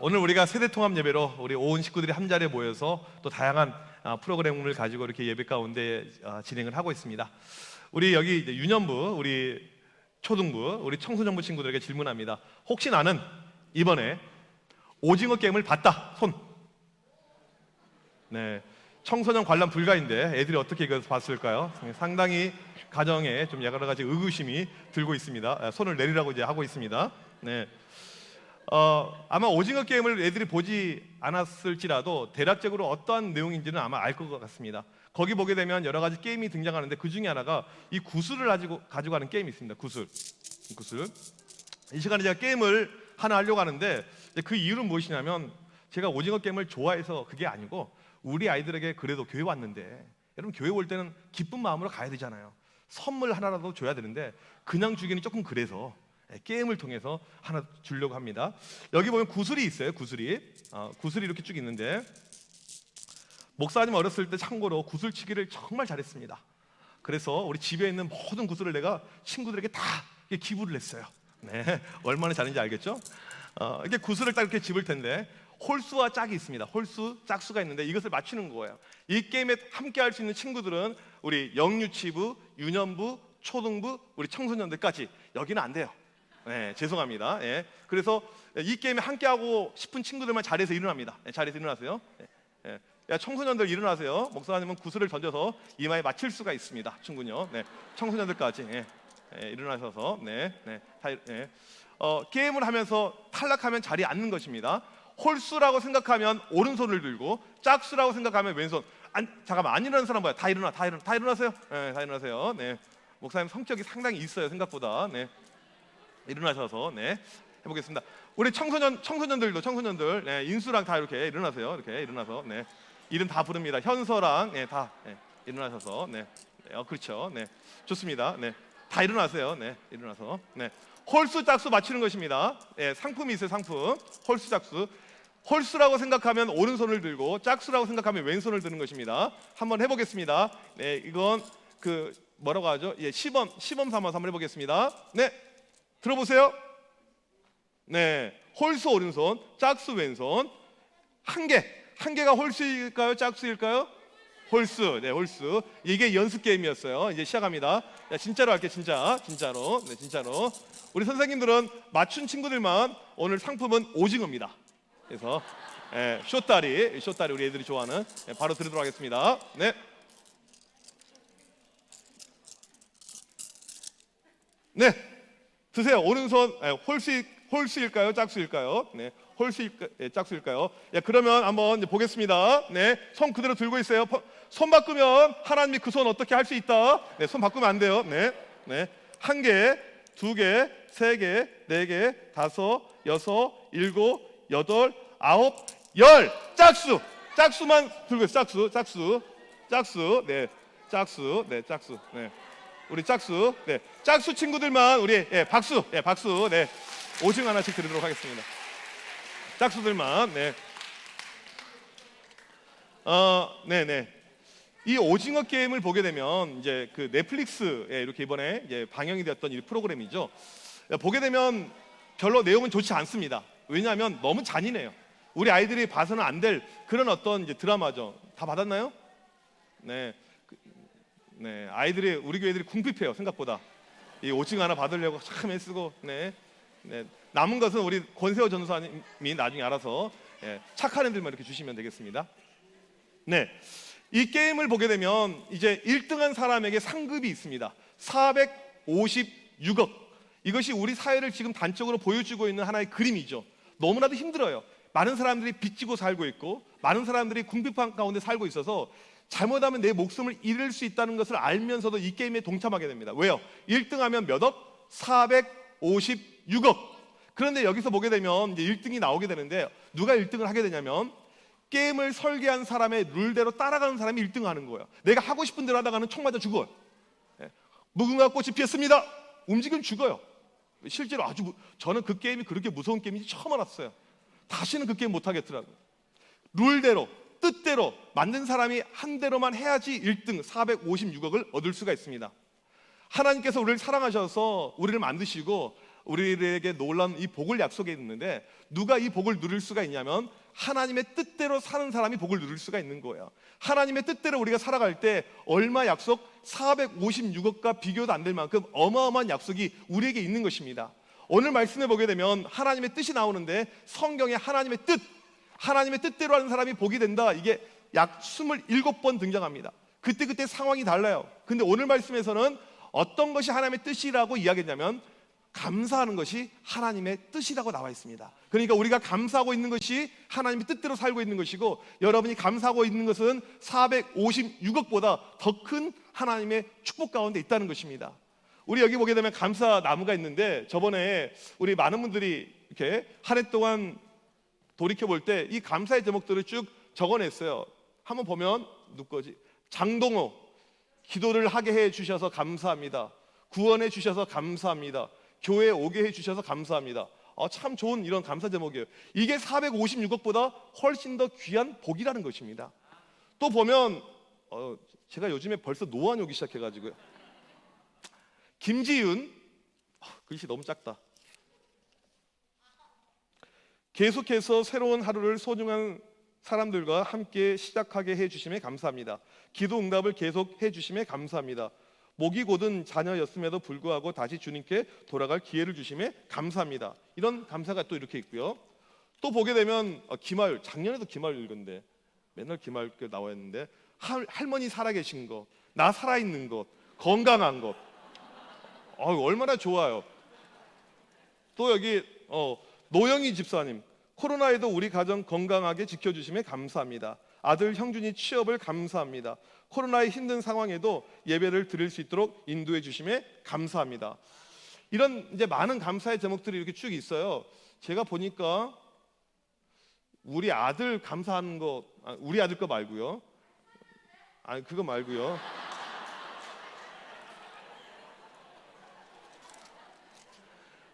오늘 우리가 세대통합 예배로 우리 온 식구들이 한 자리에 모여서 또 다양한 프로그램을 가지고 이렇게 예배 가운데 진행을 하고 있습니다. 우리 여기 이제 유년부, 우리 초등부, 우리 청소년부 친구들에게 질문합니다. 혹시 나는 이번에 오징어 게임을 봤다? 손. 청소년 관람 불가인데 애들이 어떻게 이걸 봤을까요? 상당히 가정에 좀 여러 가지 의구심이 들고 있습니다. 손을 내리라고 이제 하고 있습니다. 아마 오징어 게임을 애들이 보지 않았을지라도 대략적으로 어떠한 내용인지는 아마 알 것 같습니다. 거기 보게 되면 여러 가지 게임이 등장하는데 그 중에 하나가 이 구슬을 가져가는 게임이 있습니다. 구슬. 이 시간에 제가 게임을 하나 하려고 하는데 그 이유는 무엇이냐면 제가 오징어 게임을 좋아해서 그게 아니고 우리 아이들에게 그래도 교회 왔는데 여러분 교회 올 때는 기쁜 마음으로 가야 되잖아요. 선물 하나라도 줘야 되는데 그냥 주기는 조금 그래서 게임을 통해서 하나 주려고 합니다. 여기 보면 구슬이 있어요. 구슬이 이렇게 쭉 있는데 목사님 어렸을 때 참고로 구슬치기를 정말 잘했습니다. 그래서 우리 집에 있는 모든 구슬을 내가 친구들에게 다 기부를 했어요. 얼마나 잘했는지 알겠죠? 이렇게 구슬을 딱 이렇게 집을 텐데 홀수와 짝이 있습니다. 홀수, 짝수가 있는데 이것을 맞추는 거예요. 이 게임에 함께 할 수 있는 친구들은 우리 영유치부, 유년부, 초등부, 우리 청소년들까지. 여기는 안 돼요. 죄송합니다. 그래서 이 게임에 함께하고 싶은 친구들만 자리에서 일어납니다. 자리에서 일어나세요. 청소년들 일어나세요. 목사님은 구슬을 던져서 이마에 맞힐 수가 있습니다. 충분히요. 청소년들까지 일어나셔서 게임을 하면서 탈락하면 자리에 앉는 것입니다. 홀수라고 생각하면 오른손을 들고 짝수라고 생각하면 왼손. 잠깐만, 안 일어나는 사람 뭐야? 다 일어나세요. 다 일어나세요. 목사님 성격이 상당히 있어요, 생각보다. 일어나셔서 해보겠습니다. 우리 청소년들 인수랑 다 이렇게 일어나세요. 이렇게 일어나서 이름 다 부릅니다. 현서랑 다 일어나셔서 그렇죠. 좋습니다. 다 일어나세요. 일어나서 홀수 짝수 맞추는 것입니다. 상품이 있어요. 상품. 홀수 짝수. 홀수라고 생각하면 오른손을 들고 짝수라고 생각하면 왼손을 드는 것입니다. 한번 해보겠습니다. 이건 그 뭐라고 하죠? 시범 삼아서 한번 해보겠습니다. 들어보세요. 홀수 오른손, 짝수 왼손. 한 개가 홀수일까요? 짝수일까요? 홀수. 홀수. 이게 연습 게임이었어요. 이제 시작합니다. 진짜로 할게요. 진짜로. 진짜로. 우리 선생님들은 맞춘 친구들만 오늘 상품은 오징어입니다. 그래서 쇼다리 우리 애들이 좋아하는 바로 드리도록 하겠습니다. 드세요. 오른손. 홀수일까요? 짝수일까요? 짝수일까요? 그러면 한번 보겠습니다. 손 그대로 들고 있어요. 손 바꾸면 하나님이 그 손 어떻게 할 수 있다. 손 바꾸면 안 돼요. 한 개, 두 개, 세 개, 네 개, 다섯, 여섯, 일곱, 여덟, 아홉, 열. 짝수만 들고 있어요. 짝수. 우리 짝수. 짝수 친구들만 우리 박수. 오징어 하나씩 드리도록 하겠습니다. 짝수들만. 이 오징어 게임을 보게 되면 이제 그 넷플릭스에 이렇게 이번에 이제 방영이 되었던 이 프로그램이죠. 보게 되면 별로 내용은 좋지 않습니다. 왜냐하면 너무 잔인해요. 우리 아이들이 봐서는 안 될 그런 어떤 이제 드라마죠. 다 받았나요? 아이들이 우리 교회들이 궁핍해요. 생각보다 이 오징어 하나 받으려고 참 애쓰고 남은 것은 우리 권세호 전도사님이 나중에 알아서 착한 애들만 이렇게 주시면 되겠습니다. 이 게임을 보게 되면 이제 1등한 사람에게 상급이 있습니다. 456억. 이것이 우리 사회를 지금 단적으로 보여주고 있는 하나의 그림이죠. 너무나도 힘들어요. 많은 사람들이 빚지고 살고 있고 많은 사람들이 궁핍한 가운데 살고 있어서 잘못하면 내 목숨을 잃을 수 있다는 것을 알면서도 이 게임에 동참하게 됩니다. 왜요? 1등하면 몇 억? 456억. 그런데 여기서 보게 되면 이제 1등이 나오게 되는데 누가 1등을 하게 되냐면 게임을 설계한 사람의 룰대로 따라가는 사람이 1등을 하는 거예요. 내가 하고 싶은 대로 하다가는 총 맞아 죽어요. 무궁화 꽃이 피었습니다. 움직이면 죽어요. 실제로 저는 그 게임이 그렇게 무서운 게임인지 처음 알았어요. 다시는 그 게임 못 하겠더라고요. 룰대로 뜻대로 만든 사람이 한 대로만 해야지 1등 456억을 얻을 수가 있습니다. 하나님께서 우리를 사랑하셔서 우리를 만드시고 우리에게 놀라운 이 복을 약속해 있는데 누가 이 복을 누릴 수가 있냐면 하나님의 뜻대로 사는 사람이 복을 누릴 수가 있는 거예요. 하나님의 뜻대로 우리가 살아갈 때 얼마 약속? 456억과 비교도 안 될 만큼 어마어마한 약속이 우리에게 있는 것입니다. 오늘 말씀에 보게 되면 하나님의 뜻이 나오는데 성경에 하나님의 뜻, 하나님의 뜻대로 하는 사람이 복이 된다, 이게 약 27번 등장합니다. 그때 상황이 달라요. 근데 오늘 말씀에서는 어떤 것이 하나님의 뜻이라고 이야기했냐면 감사하는 것이 하나님의 뜻이라고 나와 있습니다. 그러니까 우리가 감사하고 있는 것이 하나님의 뜻대로 살고 있는 것이고, 여러분이 감사하고 있는 것은 456억보다 더 큰 하나님의 축복 가운데 있다는 것입니다. 우리 여기 보게 되면 감사 나무가 있는데, 저번에 우리 많은 분들이 이렇게 한 해 동안 돌이켜 볼 때 이 감사의 제목들을 쭉 적어냈어요. 한번 보면 누구지? 장동호, 기도를 하게 해 주셔서 감사합니다. 구원해 주셔서 감사합니다. 교회 오게 해 주셔서 감사합니다. 참 좋은 이런 감사 제목이에요. 이게 456억보다 훨씬 더 귀한 복이라는 것입니다. 또 보면 제가 요즘에 벌써 노안 오기 시작해가지고요. 김지윤, 글씨 너무 작다. 계속해서 새로운 하루를 소중한 사람들과 함께 시작하게 해주심에 감사합니다. 기도 응답을 계속 해주심에 감사합니다. 목이 곧은 자녀였음에도 불구하고 다시 주님께 돌아갈 기회를 주심에 감사합니다. 이런 감사가 또 이렇게 있고요. 또 보게 되면 기마율, 작년에도 기마율 읽었는데 맨날 기마율 나와 있는데, 할머니 살아계신 것, 나 살아있는 것, 건강한 것, 얼마나 좋아요. 또 여기 노영희 집사님, 코로나에도 우리 가정 건강하게 지켜주심에 감사합니다. 아들 형준이 취업을 감사합니다. 코로나의 힘든 상황에도 예배를 드릴 수 있도록 인도해 주심에 감사합니다. 이런 이제 많은 감사의 제목들이 이렇게 쭉 있어요. 제가 보니까 우리 아들 감사하는 거, 우리 아들 거 말고요. 그거 말고요.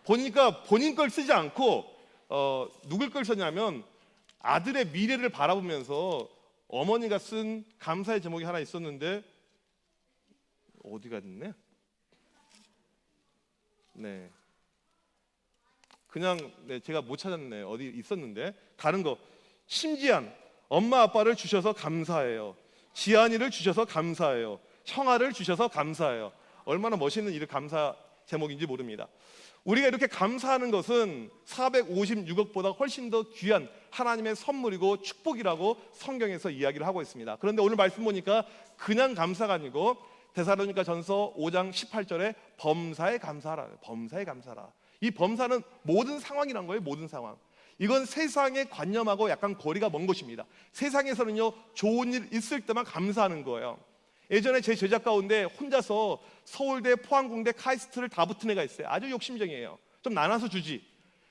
보니까 본인 걸 쓰지 않고 누굴 걸 썼냐면 아들의 미래를 바라보면서 어머니가 쓴 감사의 제목이 하나 있었는데 어디가 있네? 네, 그냥 제가 못 찾았네. 어디 있었는데 다른 거. 심지한, 엄마 아빠를 주셔서 감사해요. 지한이를 주셔서 감사해요. 형아를 주셔서 감사해요. 얼마나 멋있는 이 감사 제목인지 모릅니다. 우리가 이렇게 감사하는 것은 456억보다 훨씬 더 귀한 하나님의 선물이고 축복이라고 성경에서 이야기를 하고 있습니다. 그런데 오늘 말씀 보니까 그냥 감사가 아니고 데살로니가전서 5장 18절에 범사에 감사하라. 범사에 감사하라. 이 범사는 모든 상황이란 거예요. 모든 상황. 이건 세상의 관념하고 약간 거리가 먼 것입니다. 세상에서는요, 좋은 일 있을 때만 감사하는 거예요. 예전에 제 제자 가운데 혼자서 서울대, 포항공대, 카이스트를 다 붙은 애가 있어요. 아주 욕심쟁이에요. 좀 나눠서 주지.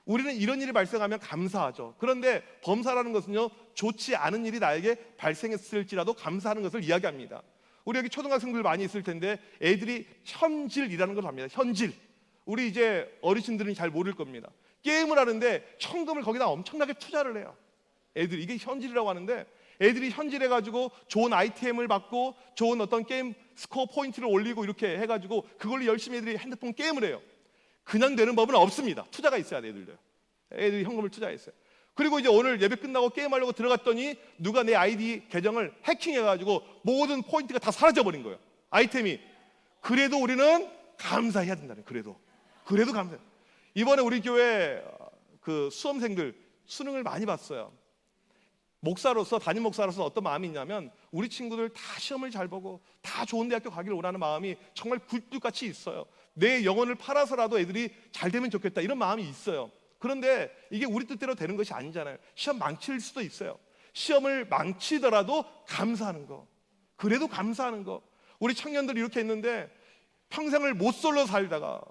우리는 이런 일이 발생하면 감사하죠. 그런데 범사라는 것은요, 좋지 않은 일이 나에게 발생했을지라도 감사하는 것을 이야기합니다. 우리 여기 초등학생들 많이 있을 텐데 애들이 현질이라는 걸 합니다. 현질. 우리 이제 어르신들은 잘 모를 겁니다. 게임을 하는데 현금을 거기다 엄청나게 투자를 해요. 애들이, 이게 현질이라고 하는데, 애들이 현질해가지고 좋은 아이템을 받고 좋은 어떤 게임 스코어 포인트를 올리고 이렇게 해가지고 그걸로 열심히 애들이 핸드폰 게임을 해요. 그냥 되는 법은 없습니다. 투자가 있어야 돼. 애들이 현금을 투자했어요. 그리고 이제 오늘 예배 끝나고 게임하려고 들어갔더니 누가 내 아이디 계정을 해킹해가지고 모든 포인트가 다 사라져버린 거예요. 아이템이. 그래도 우리는 감사해야 된다는 거예요. 그래도 감사해요. 이번에 우리 교회 그 수험생들 수능을 많이 봤어요. 목사로서, 담임 목사로서 어떤 마음이 있냐면 우리 친구들 다 시험을 잘 보고 다 좋은 대학교 가기를 원하는 마음이 정말 굴뚝같이 있어요. 내 영혼을 팔아서라도 애들이 잘 되면 좋겠다, 이런 마음이 있어요. 그런데 이게 우리 뜻대로 되는 것이 아니잖아요. 시험 망칠 수도 있어요. 시험을 망치더라도 감사하는 거, 그래도 감사하는 거. 우리 청년들이 이렇게 했는데 평생을 모쏠로 살다가,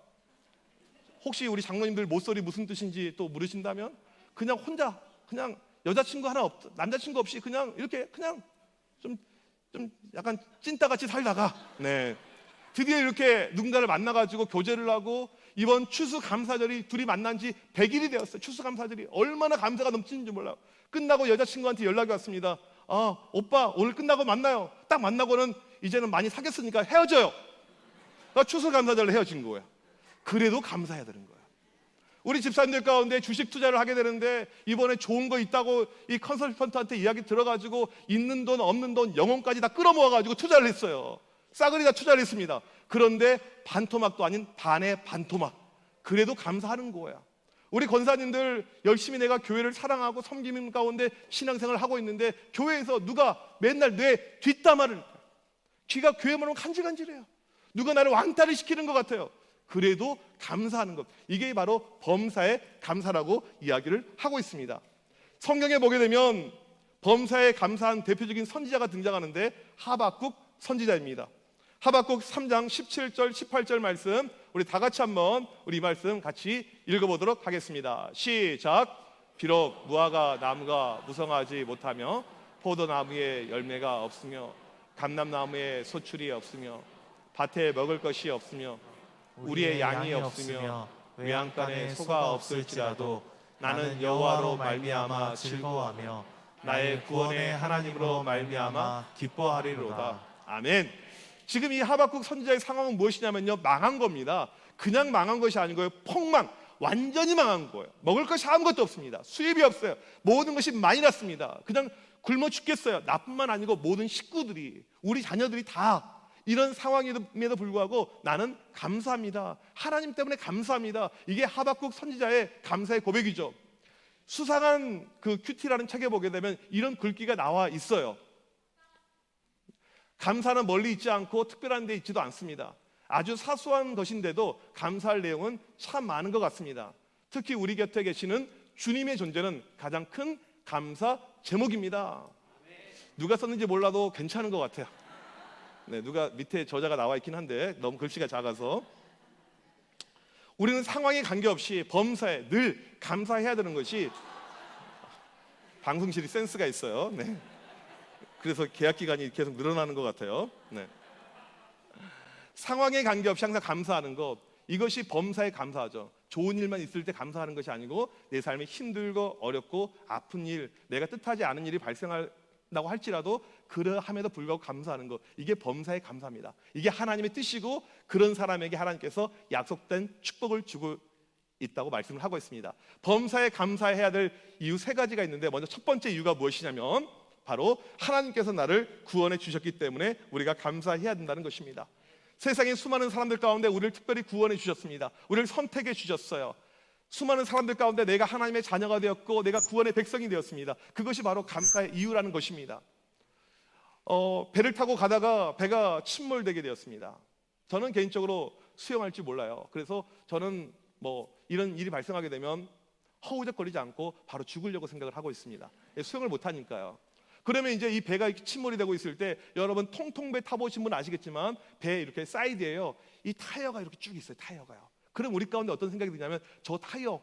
혹시 우리 장로님들 모쏠이 무슨 뜻인지 또 물으신다면 그냥 혼자, 그냥 여자친구 하나 남자친구 없이 그냥 이렇게 그냥 좀 약간 찐따같이 살다가, 드디어 이렇게 누군가를 만나가지고 교제를 하고 이번 추수감사절이 둘이 만난 지 100일이 되었어요. 추수감사절이 얼마나 감사가 넘치는지 몰라요. 끝나고 여자친구한테 연락이 왔습니다. 오빠 오늘 끝나고 만나요. 딱 만나고는 이제는 많이 사귀었으니까 헤어져요. 추수감사절로 헤어진 거예요. 그래도 감사해야 되는 거예요. 우리 집사님들 가운데 주식 투자를 하게 되는데 이번에 좋은 거 있다고 이 컨설턴트한테 이야기 들어가지고 있는 돈 없는 돈 영혼까지 다 끌어모아가지고 투자를 했어요. 싸그리 다 투자를 했습니다. 그런데 반토막도 아닌 반의 반토막. 그래도 감사하는 거야. 우리 권사님들 열심히 내가 교회를 사랑하고 섬기는 가운데 신앙생활을 하고 있는데 교회에서 누가 맨날 내 뒷담화를, 귀가 교회만 오면 간질간질해요. 누가 나를 왕따를 시키는 것 같아요. 그래도 감사하는 것, 이게 바로 범사의 감사라고 이야기를 하고 있습니다. 성경에 보게 되면 범사에 감사한 대표적인 선지자가 등장하는데 하박국 선지자입니다. 하박국 3장 17절 18절 말씀, 우리 다 같이 한번 우리 이 말씀 같이 읽어보도록 하겠습니다. 시작. 비록 무화과 나무가 무성하지 못하며 포도나무에 열매가 없으며 감람나무에 소출이 없으며 밭에 먹을 것이 없으며 우리의 양이 없으며 외양간에 소가 없을지라도 나는 여호와로 말미암아 즐거워하며 나의 구원의 하나님으로 말미암아 기뻐하리로다. 아멘. 지금 이 하박국 선지자의 상황은 무엇이냐면요, 망한 겁니다. 그냥 망한 것이 아니고요, 폭망, 완전히 망한 거예요. 먹을 것이 아무것도 없습니다. 수입이 없어요. 모든 것이 마이너스입니다. 그냥 굶어 죽겠어요. 나뿐만 아니고 모든 식구들이, 우리 자녀들이 다 이런 상황임에도 불구하고 나는 감사합니다. 하나님 때문에 감사합니다. 이게 하박국 선지자의 감사의 고백이죠. 수상한 그 큐티라는 책에 보게 되면 이런 글귀가 나와 있어요. 감사는 멀리 있지 않고 특별한 데 있지도 않습니다. 아주 사소한 것인데도 감사할 내용은 참 많은 것 같습니다. 특히 우리 곁에 계시는 주님의 존재는 가장 큰 감사 제목입니다. 누가 썼는지 몰라도 괜찮은 것 같아요. 네, 누가 밑에 저자가 나와 있긴 한데 너무 글씨가 작아서. 우리는 상황에 관계없이 범사에 늘 감사해야 되는 것이, 방송실이 센스가 있어요. 네. 그래서 계약 기간이 계속 늘어나는 것 같아요. 네. 상황에 관계없이 항상 감사하는 것, 이것이 범사에 감사하죠. 좋은 일만 있을 때 감사하는 것이 아니고 내 삶이 힘들고 어렵고 아픈 일, 내가 뜻하지 않은 일이 발생한다고 할지라도 그러함에도 불구하고 감사하는 것, 이게 범사의 감사입니다. 이게 하나님의 뜻이고 그런 사람에게 하나님께서 약속된 축복을 주고 있다고 말씀을 하고 있습니다. 범사에 감사해야 될 이유 세 가지가 있는데, 먼저 첫 번째 이유가 무엇이냐면 바로 하나님께서 나를 구원해 주셨기 때문에 우리가 감사해야 된다는 것입니다. 세상의 수많은 사람들 가운데 우리를 특별히 구원해 주셨습니다. 우리를 선택해 주셨어요. 수많은 사람들 가운데 내가 하나님의 자녀가 되었고 내가 구원의 백성이 되었습니다. 그것이 바로 감사의 이유라는 것입니다. 배를 타고 가다가 배가 침몰되게 되었습니다. 저는 개인적으로 수영할 줄 몰라요. 그래서 저는 이런 일이 발생하게 되면 허우적거리지 않고 바로 죽으려고 생각을 하고 있습니다. 수영을 못하니까요. 그러면 이제 이 배가 이렇게 침몰이 되고 있을 때, 여러분 통통배 타보신 분 아시겠지만 배 이렇게 사이드에요, 이 타이어가 이렇게 쭉 있어요. 타이어가요. 그럼 우리 가운데 어떤 생각이 드냐면, 저 타이어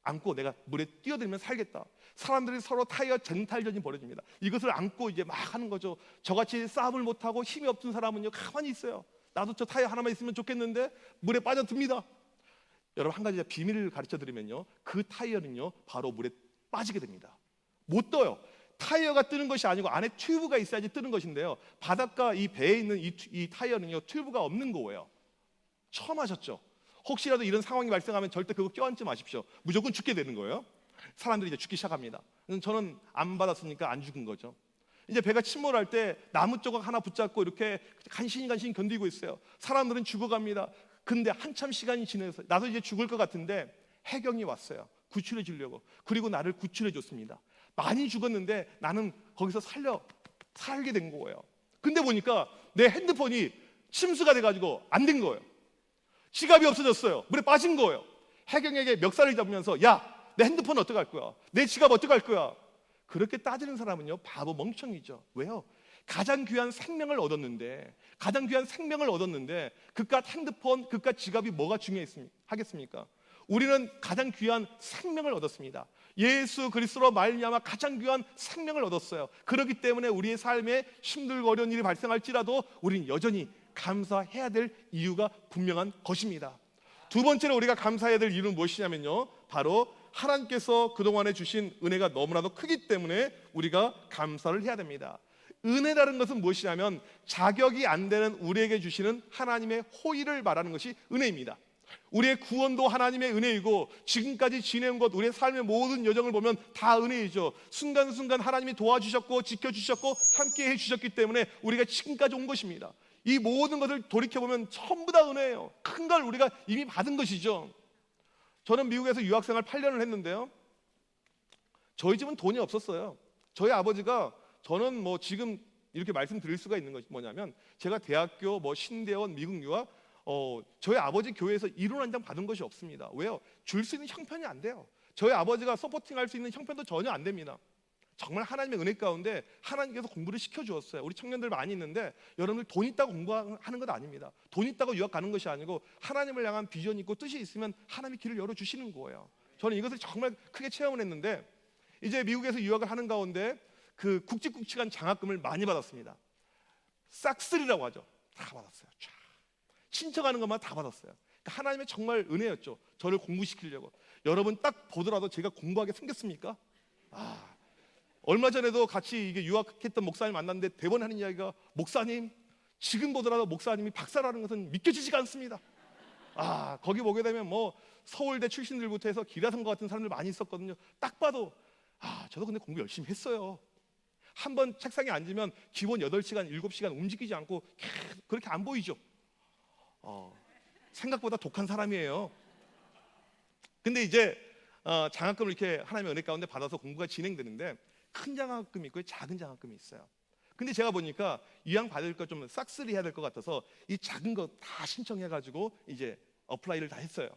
안고 내가 물에 뛰어들면 살겠다. 사람들이 서로 타이어 쟁탈전이 벌어집니다. 이것을 안고 이제 막 하는 거죠. 저같이 싸움을 못하고 힘이 없는 사람은요 가만히 있어요. 나도 저 타이어 하나만 있으면 좋겠는데 물에 빠져듭니다. 여러분, 한 가지 비밀을 가르쳐 드리면요, 그 타이어는요 바로 물에 빠지게 됩니다. 못 떠요. 타이어가 뜨는 것이 아니고 안에 튜브가 있어야지 뜨는 것인데요, 바닷가 이 배에 있는 이 타이어는요 튜브가 없는 거예요. 처음 하셨죠? 혹시라도 이런 상황이 발생하면 절대 그거 껴안지 마십시오. 무조건 죽게 되는 거예요. 사람들이 이제 죽기 시작합니다. 저는 안 받았으니까 안 죽은 거죠. 이제 배가 침몰할 때 나무 조각 하나 붙잡고 이렇게 간신히 견디고 있어요. 사람들은 죽어갑니다. 근데 한참 시간이 지나서 나도 이제 죽을 것 같은데 해경이 왔어요. 구출해 주려고. 그리고 나를 구출해 줬습니다. 많이 죽었는데 나는 거기서 살게 된 거예요. 근데 보니까 내 핸드폰이 침수가 돼가지고 안 된 거예요. 지갑이 없어졌어요. 물에 빠진 거예요. 해경에게 멱살을 잡으면서, 야, 내 핸드폰 어떡할 거야? 내 지갑 어떡할 거야? 그렇게 따지는 사람은요 바보 멍청이죠. 왜요? 가장 귀한 생명을 얻었는데 그깟 핸드폰, 그깟 지갑이 뭐가 중요하겠습니까? 우리는 가장 귀한 생명을 얻었습니다. 예수 그리스도로 말미암아 가장 귀한 생명을 얻었어요. 그렇기 때문에 우리의 삶에 힘들고 어려운 일이 발생할지라도 우리는 여전히 감사해야 될 이유가 분명한 것입니다. 두 번째로 우리가 감사해야 될 이유는 무엇이냐면요, 바로 하나님께서 그동안에 주신 은혜가 너무나도 크기 때문에 우리가 감사를 해야 됩니다. 은혜라는 것은 무엇이냐면 자격이 안 되는 우리에게 주시는 하나님의 호의를 말하는 것이 은혜입니다. 우리의 구원도 하나님의 은혜이고 지금까지 지내온 것, 우리의 삶의 모든 여정을 보면 다 은혜이죠. 순간순간 하나님이 도와주셨고 지켜주셨고 함께 해주셨기 때문에 우리가 지금까지 온 것입니다. 이 모든 것을 돌이켜보면 전부 다 은혜예요. 큰 걸 우리가 이미 받은 것이죠. 저는 미국에서 유학생활 8년을 했는데요, 저희 집은 돈이 없었어요. 저희 아버지가, 저는 뭐 지금 이렇게 말씀드릴 수가 있는 것이 뭐냐면, 제가 대학교, 신대원, 미국 유학, 저희 아버지 교회에서 이론 한 장 받은 것이 없습니다. 왜요? 줄 수 있는 형편이 안 돼요. 저희 아버지가 서포팅할 수 있는 형편도 전혀 안 됩니다. 정말 하나님의 은혜 가운데 하나님께서 공부를 시켜주었어요. 우리 청년들 많이 있는데 여러분들 돈 있다고 공부하는 것 아닙니다. 돈 있다고 유학 가는 것이 아니고 하나님을 향한 비전이 있고 뜻이 있으면 하나님이 길을 열어주시는 거예요. 저는 이것을 정말 크게 체험을 했는데, 이제 미국에서 유학을 하는 가운데 그 굵직굵직한 장학금을 많이 받았습니다. 싹쓸이라고 하죠. 다 받았어요. 쫙. 신청하는 것만 다 받았어요. 그러니까 하나님의 정말 은혜였죠. 저를 공부시키려고. 여러분 딱 보더라도 제가 공부하게 생겼습니까? 얼마 전에도 같이 이게 유학했던 목사님 만났는데 대번에 하는 이야기가, 목사님, 지금 보더라도 목사님이 박사라는 것은 믿겨지지가 않습니다. 거기 보게 되면 서울대 출신들부터 해서 기라성과 같은 사람들 많이 있었거든요. 딱 봐도 저도 근데 공부 열심히 했어요. 한 번 책상에 앉으면 기본 8시간, 7시간 움직이지 않고 계속 그렇게 안 보이죠. 생각보다 독한 사람이에요. 근데 이제 장학금을 이렇게 하나님의 은혜 가운데 받아서 공부가 진행되는데, 큰 장학금이 있고 작은 장학금이 있어요. 근데 제가 보니까 이왕 받을 거 좀 싹쓸이 해야 될 것 같아서 이 작은 거 다 신청해가지고 이제 어플라이를 다 했어요.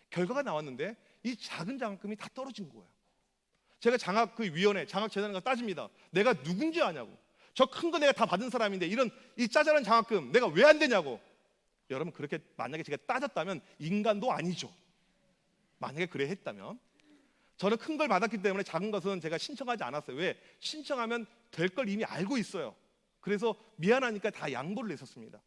결과가 나왔는데 이 작은 장학금이 다 떨어진 거예요. 제가 장학위원회, 장학재단을 따집니다. 내가 누군지 아냐고. 저 큰 거 내가 다 받은 사람인데 이런 이 짜잘한 장학금 내가 왜 안 되냐고. 여러분, 그렇게 만약에 제가 따졌다면 인간도 아니죠. 만약에 그래 했다면. 저는 큰 걸 받았기 때문에 작은 것은 제가 신청하지 않았어요. 왜? 신청하면 될 걸 이미 알고 있어요. 그래서 미안하니까 다 양보를 했었습니다.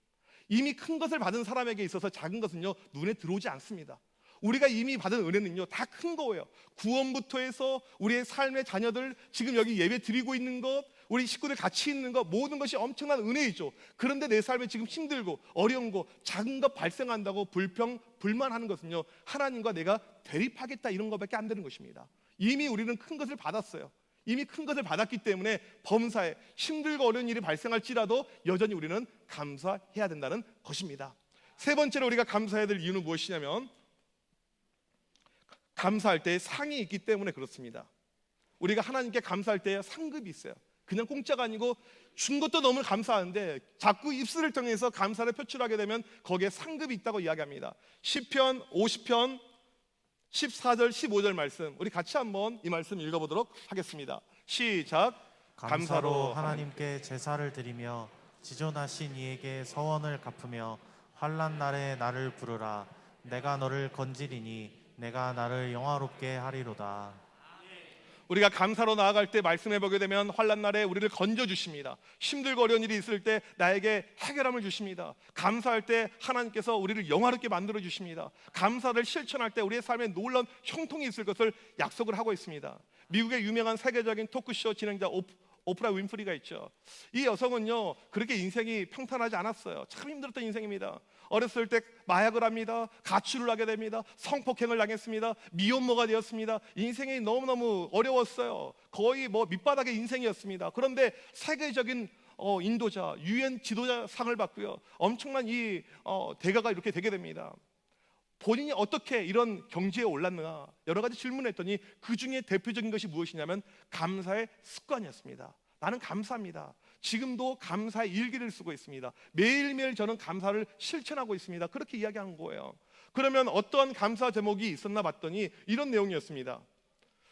이미 큰 것을 받은 사람에게 있어서 작은 것은요, 눈에 들어오지 않습니다. 우리가 이미 받은 은혜는요, 다 큰 거예요. 구원부터 해서 우리의 삶의 자녀들, 지금 여기 예배 드리고 있는 것, 우리 식구들 같이 있는 것, 모든 것이 엄청난 은혜이죠. 그런데 내 삶에 지금 힘들고 어려운 거, 작은 것 발생한다고 불만하는 것은요, 하나님과 내가 대립하겠다 이런 것밖에 안 되는 것입니다. 이미 우리는 큰 것을 받았어요. 이미 큰 것을 받았기 때문에 범사에 힘들고 어려운 일이 발생할지라도 여전히 우리는 감사해야 된다는 것입니다. 세 번째로 우리가 감사해야 될 이유는 무엇이냐면, 감사할 때 상이 있기 때문에 그렇습니다. 우리가 하나님께 감사할 때 상급이 있어요. 그냥 공짜가 아니고 준 것도 너무 감사한데 자꾸 입술을 통해서 감사를 표출하게 되면 거기에 상급이 있다고 이야기합니다. 시편 50편 14절 15절 말씀, 우리 같이 한번 이 말씀 읽어보도록 하겠습니다. 시작. 감사로 하나님께 제사를 드리며 지존하신 이에게 서원을 갚으며 환난 날에 나를 부르라. 내가 너를 건지리니 내가 나를 영화롭게 하리로다. 우리가 감사로 나아갈 때 말씀해보게 되면 환난 날에 우리를 건져주십니다. 힘들고 어려운 일이 있을 때 나에게 해결함을 주십니다. 감사할 때 하나님께서 우리를 영화롭게 만들어주십니다. 감사를 실천할 때 우리의 삶에 놀라운 형통이 있을 것을 약속을 하고 있습니다. 미국의 유명한 세계적인 토크쇼 진행자 오프라 윈프리가 있죠. 이 여성은요, 그렇게 인생이 평탄하지 않았어요. 참 힘들었던 인생입니다. 어렸을 때 마약을 합니다. 가출을 하게 됩니다. 성폭행을 당했습니다. 미혼모가 되었습니다. 인생이 너무너무 어려웠어요. 거의 밑바닥의 인생이었습니다. 그런데 세계적인 인도자, UN 지도자 상을 받고요, 엄청난 이 대가가 이렇게 되게 됩니다. 본인이 어떻게 이런 경지에 올랐느냐, 여러 가지 질문을 했더니 그 중에 대표적인 것이 무엇이냐면 감사의 습관이었습니다. 나는 감사합니다. 지금도 감사의 일기를 쓰고 있습니다. 매일매일 저는 감사를 실천하고 있습니다. 그렇게 이야기한 거예요. 그러면 어떤 감사 제목이 있었나 봤더니 이런 내용이었습니다.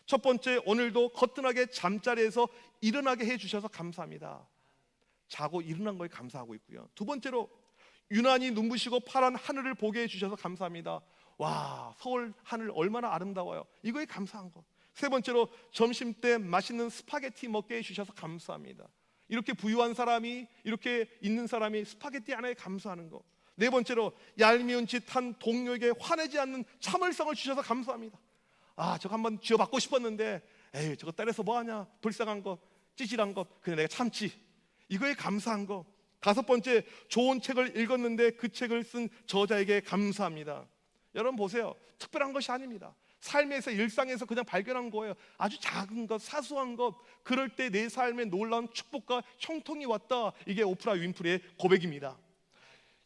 첫 번째, 오늘도 거뜬하게 잠자리에서 일어나게 해주셔서 감사합니다. 자고 일어난 거에 감사하고 있고요. 두 번째로, 유난히 눈부시고 파란 하늘을 보게 해주셔서 감사합니다. 와, 서울 하늘 얼마나 아름다워요. 이거에 감사한 것. 세 번째로, 점심 때 맛있는 스파게티 먹게 해주셔서 감사합니다. 이렇게 부유한 사람이, 이렇게 있는 사람이 스파게티 하나에 감사하는 것. 네 번째로, 얄미운 짓 한 동료에게 화내지 않는 참을성을 주셔서 감사합니다. 저거 한번 쥐어받고 싶었는데 에이, 저거 때려서 뭐하냐, 불쌍한 것, 찌질한 것, 그냥 내가 참지. 이거에 감사한 것. 다섯 번째, 좋은 책을 읽었는데 그 책을 쓴 저자에게 감사합니다. 여러분 보세요. 특별한 것이 아닙니다. 삶에서 일상에서 그냥 발견한 거예요. 아주 작은 것, 사소한 것. 그럴 때 내 삶에 놀라운 축복과 형통이 왔다. 이게 오프라 윈프리의 고백입니다.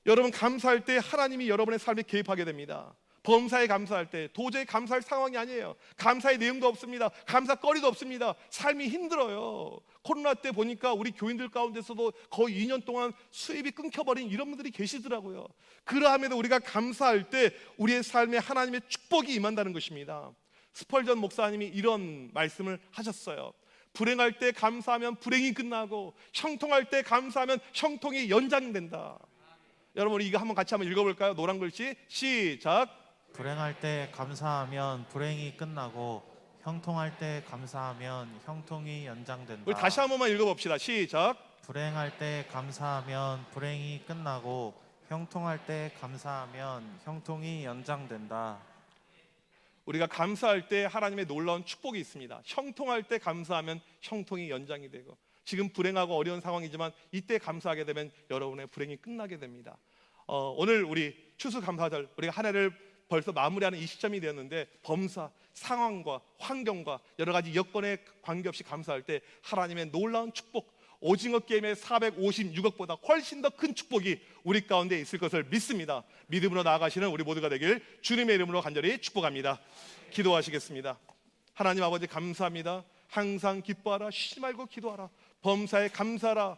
여러분 감사할 때 하나님이 여러분의 삶에 개입하게 됩니다. 범사에 감사할 때 도저히 감사할 상황이 아니에요. 감사의 내용도 없습니다. 감사거리도 없습니다. 삶이 힘들어요. 코로나 때 보니까 우리 교인들 가운데서도 거의 2년 동안 수입이 끊겨버린 이런 분들이 계시더라고요. 그러함에도 우리가 감사할 때 우리의 삶에 하나님의 축복이 임한다는 것입니다. 스펄전 목사님이 이런 말씀을 하셨어요. 불행할 때 감사하면 불행이 끝나고 형통할 때 감사하면 형통이 연장된다. 여러분 우리 이거 한번 같이 한번 읽어볼까요? 노란 글씨 시작. 불행할 때 감사하면 불행이 끝나고 형통할 때 감사하면 형통이 연장된다. 우리 다시 한 번만 읽어봅시다. 시작. 불행할 때 감사하면 불행이 끝나고 형통할 때 감사하면 형통이 연장된다. 우리가 감사할 때 하나님의 놀라운 축복이 있습니다. 형통할 때 감사하면 형통이 연장이 되고, 지금 불행하고 어려운 상황이지만 이때 감사하게 되면 여러분의 불행이 끝나게 됩니다. 오늘 우리 추수감사절, 우리가 한 해를 벌써 마무리하는 이 시점이 되었는데, 범사, 상황과 환경과 여러 가지 여건에 관계없이 감사할 때 하나님의 놀라운 축복, 오징어 게임의 456억보다 훨씬 더 큰 축복이 우리 가운데 있을 것을 믿습니다. 믿음으로 나아가시는 우리 모두가 되길 주님의 이름으로 간절히 축복합니다. 기도하시겠습니다. 하나님 아버지 감사합니다. 항상 기뻐하라, 쉬지 말고 기도하라. 범사에 감사하라.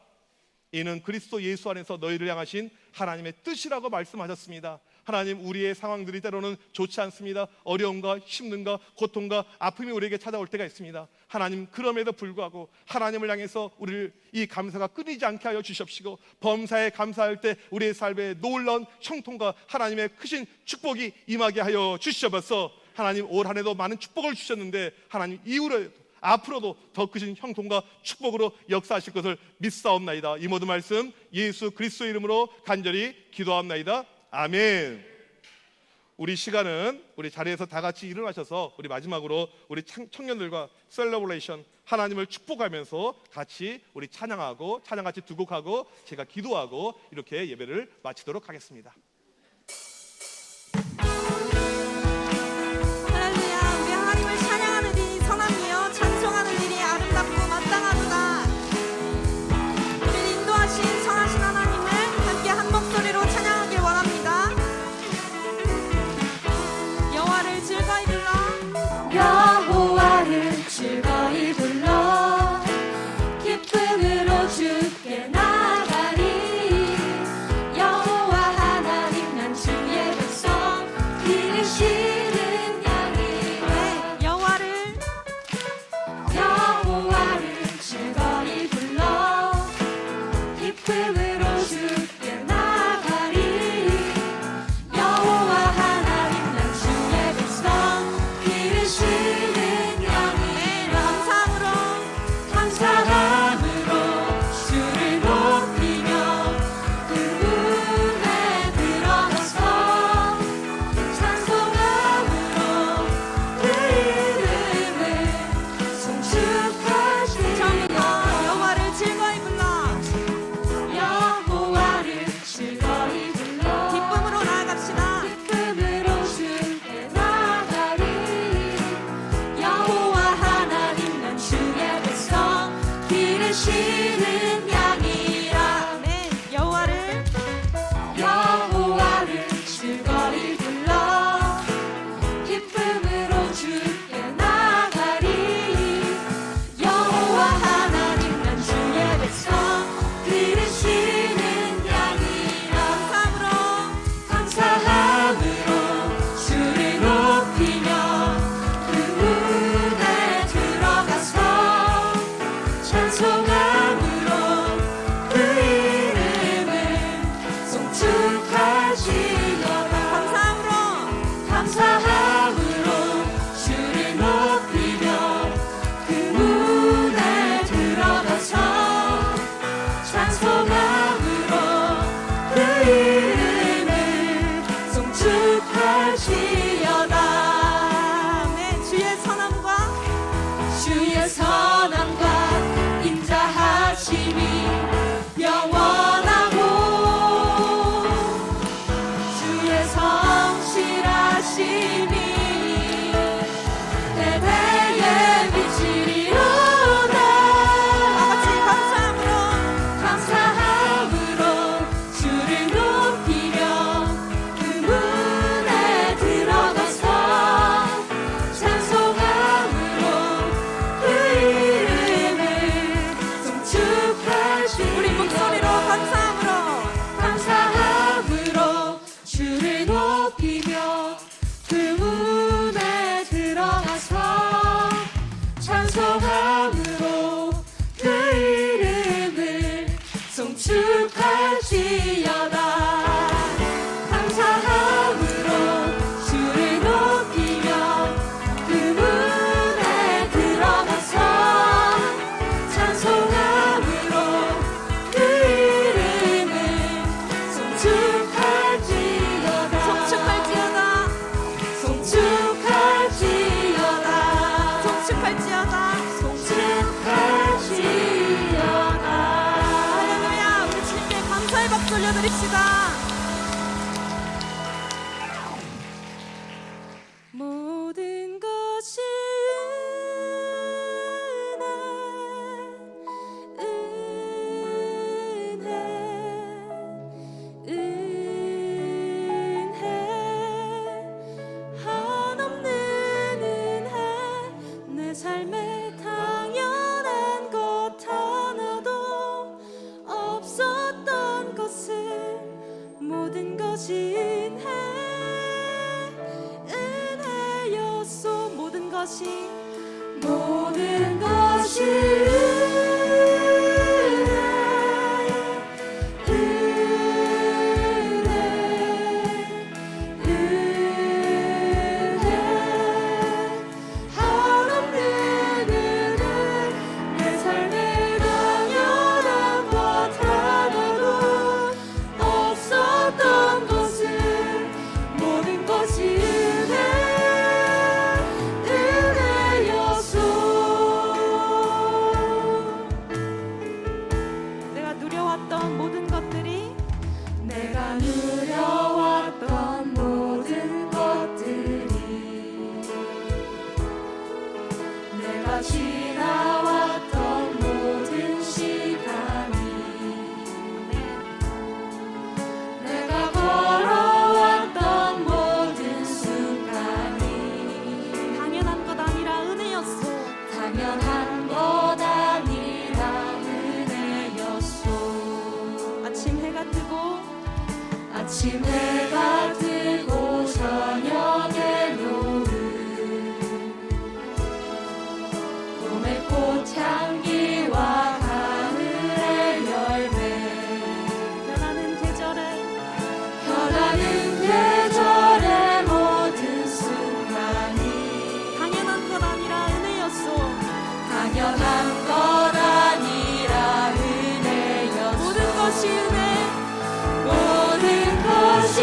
이는 그리스도 예수 안에서 너희를 향하신 하나님의 뜻이라고 말씀하셨습니다. 하나님, 우리의 상황들이 때로는 좋지 않습니다. 어려움과 힘든가 고통과 아픔이 우리에게 찾아올 때가 있습니다. 하나님, 그럼에도 불구하고 하나님을 향해서 우리를 이 감사가 끊이지 않게 하여 주십시고, 범사에 감사할 때 우리의 삶에 놀라운 형통과 하나님의 크신 축복이 임하게 하여 주시옵소서. 하나님, 올 한 해도 많은 축복을 주셨는데 하나님, 이후로 앞으로도 더 크신 형통과 축복으로 역사하실 것을 믿사옵나이다. 이 모든 말씀 예수 그리스도의 이름으로 간절히 기도합나이다. 아멘. 우리 시간은 우리 자리에서 다 같이 일어나셔서 우리 마지막으로 우리 청년들과 셀러브레이션, 하나님을 축복하면서 같이 우리 찬양하고 찬양같이 두 곡하고 제가 기도하고 이렇게 예배를 마치도록 하겠습니다. 할렐루야. 우리 하나님을 찬양하는 일이 선함이요 찬송하는 일이 아름답고 마땅하도다. 우리 인도하신 선하신 하나님을 함께 한 목소리로 찬양하길 원합니다. 여호와를 즐거이 불러, 여호와를 즐거이 불러 기쁨으로 주께 나가리. 여호와 하나님 난 주의 백성 기르시는 양이라. 여호와를 즐거이 불러 기쁨으로 주께 나가리. 여호와 하나님 난 주의 백성 기르시는 양이라. 감사함으로 주를 높이며 그 문에 들어가서 찬송함으로 그 이름을 송축하시며. 여호와를 즐거이 불러 여호와를 즐거이 불러 기쁨으로 나아갑시다. 기쁨으로 주께 나가리. 여호와 하나님 난 주의 백성 기르시는 양이라. 아멘. 여호와를 즐거이 불러 기쁨으로 주께 나가리. 여호와 하나님 난 주의 백성 기르시는 양이라. 감사함으로 주를 높이며 그 문에 들어가서 찬송함으로 그 이름을 송축하시려다. 감사함으로 주를 높이며 그 문에 들어가서 찬송함으로 그 이름을 송축하시려다. 아멘. 주의 선함과 인자하심이 영원하고 주의 성실하신 찬송함으로 그 이름을 송축할지어다. 감사함으로 주를 높이며 그 문에 들어가서 찬송함으로 그 이름을 송축할지어다. 송축할지어다. 송축할지어다. 송축할지어다. 송축할지어다. 할렐루야. 우리 주님께 감사의 박수 올려드립시다. 모든 것이 은혜 한없는 은혜 내 삶에 당연한 것 하나도 없었던 것을 모든 것이 은혜였소. 모든 것이 한없는 은혜 내 삶에 당연한 것 하나도 없었던 것을 모든 것이 은혜였소. 내가 누려왔던 모든 것들이 내가 누려왔던 모든 것들이 내가 지나왔던 모든 시간이 내가 걸어왔던 모든 순간이 당연한 것 아니라 은혜였소. 당연한 것 아니라 은혜였소. 아침 해가 뜨고 아침 해가 뜨고 저녁에 노을 봄의 꽃향기와 가을의 열매 변하는 계절에 변하는 계절의 모든 순간이 당연한 것 아니라 은혜였소. 당연한 것 아니라 은혜였소. 모든 것이 은혜. 모든 것이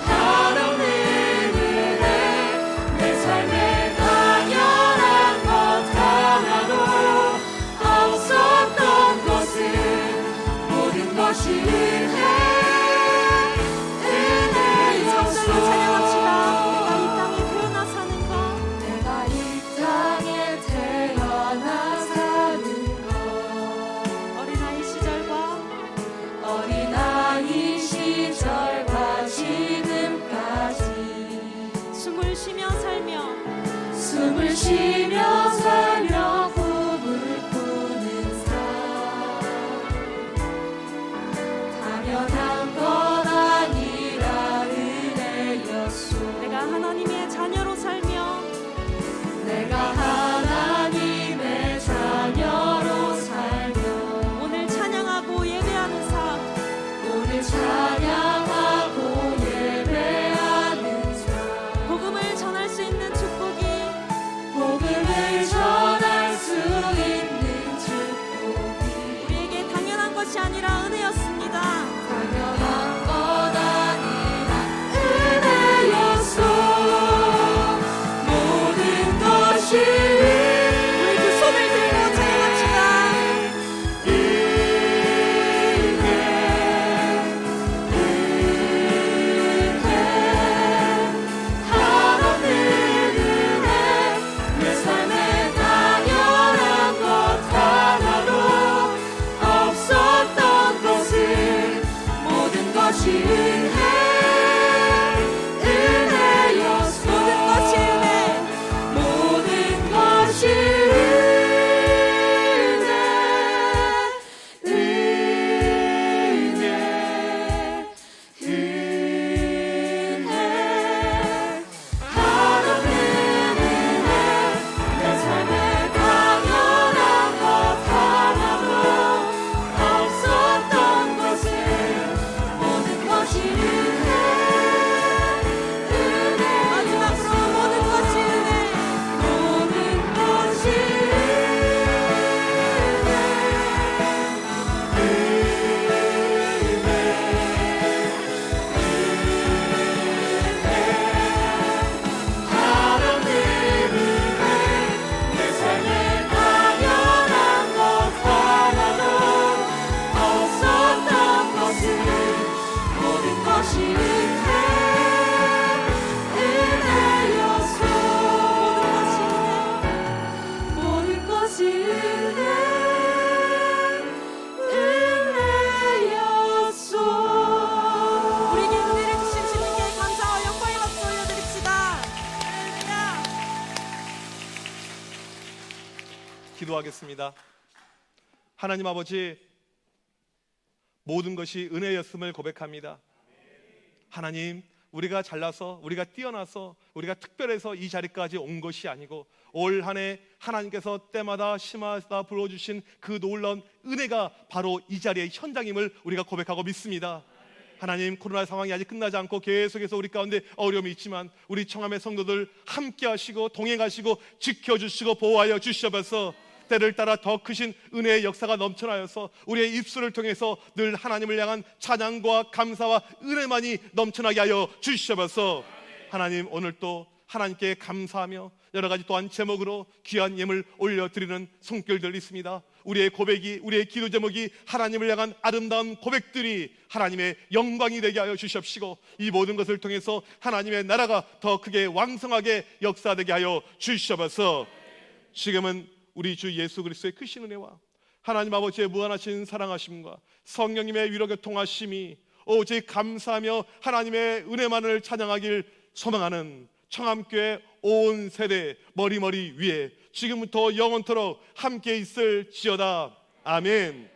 한없는 은혜 내 삶에 당연한 것 하나도 없었던 것을 모든 것이 성전로 찬양합시다. 내가 이 땅에 태어나 사는 것. 내가 이 땅에 태어나 사는 것 어린아이 시절과 어린아이 시절과 지금까지 숨을 쉬며 살며 숨을 쉬며 살며 꿈을 꾸는 삶 당연한 것 아니라 은혜였소. 내가 하나님의 자녀로 살며 내가 하나님의 자녀로 살며 오늘 찬양하고 예배하는 삶. 오늘 찬양하고 예배하는 삶 복음을 전할 수 있는 축복이 복음을 기도하겠습니다. 하나님 아버지, 모든 것이 은혜였음을 고백합니다. 하나님, 우리가 잘나서, 우리가 뛰어나서, 우리가 특별해서 이 자리까지 온 것이 아니고 올 한 해 하나님께서 때마다 심하다 불어주신 그 놀라운 은혜가 바로 이 자리의 현장임을 우리가 고백하고 믿습니다. 하나님, 코로나 상황이 아직 끝나지 않고 계속해서 우리 가운데 어려움이 있지만 우리 청함의 성도들 함께 하시고 동행하시고 지켜주시고 보호하여 주시옵소서. 때를 따라 더 크신 은혜의 역사가 넘쳐나여서 우리의 입술을 통해서 늘 하나님을 향한 찬양과 감사와 은혜만이 넘쳐나게 하여 주시옵소서. 하나님, 오늘 또 하나님께 감사하며 여러 가지 또한 제목으로 귀한 예물 올려드리는 손길들 있습니다. 우리의 고백이, 우리의 기도 제목이 하나님을 향한 아름다운 고백들이 하나님의 영광이 되게 하여 주시옵시고 이 모든 것을 통해서 하나님의 나라가 더 크게 왕성하게 역사되게 하여 주시옵소서. 지금은 우리 주 예수 그리스도의 크신 은혜와 하나님 아버지의 무한하신 사랑하심과 성령님의 위로 교통하심이 오직 감사하며 하나님의 은혜만을 찬양하길 소망하는 청함교회 온 세대 머리머리 위에 지금부터 영원토록 함께 있을지어다. 아멘.